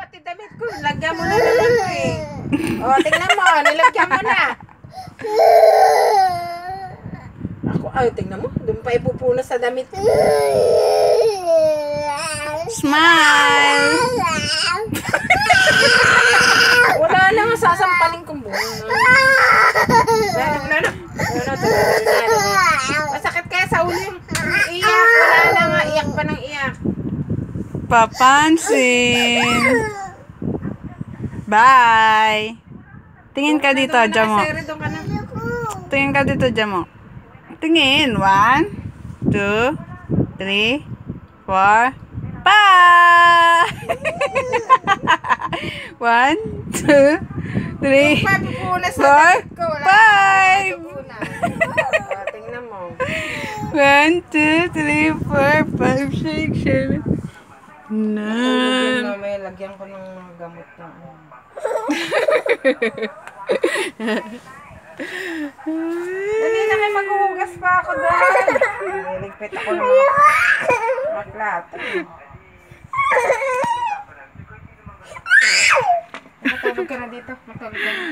pati damit ko. Lagyan mo na naman ko eh. O, tingnan mo. Nilagyan mo na. Ako, ay, tingnan mo. Doon pa ipupunas sa damit ko. Smile! Wala na nga, sasampalin kong buong. Masakit kaya sa ulo yung iyak. Wala na nga, iyak pa ng iyak. Papansin. Bye. Tingin ka dito, Jamo. Tingin ka dito, Jamo. Tingin. 1, 2, 3, 4. Bye! 1, 2, 3, 4, 5. Tingnan mo. 1, 2, 3, 4, 5, 6, 7, 9. May lagyan ko ng mga gamot na. Dali na may maghuhugas pa ako doon. Niligpit ako ng mga plato. Matulog ka na dito. Matulog ka na.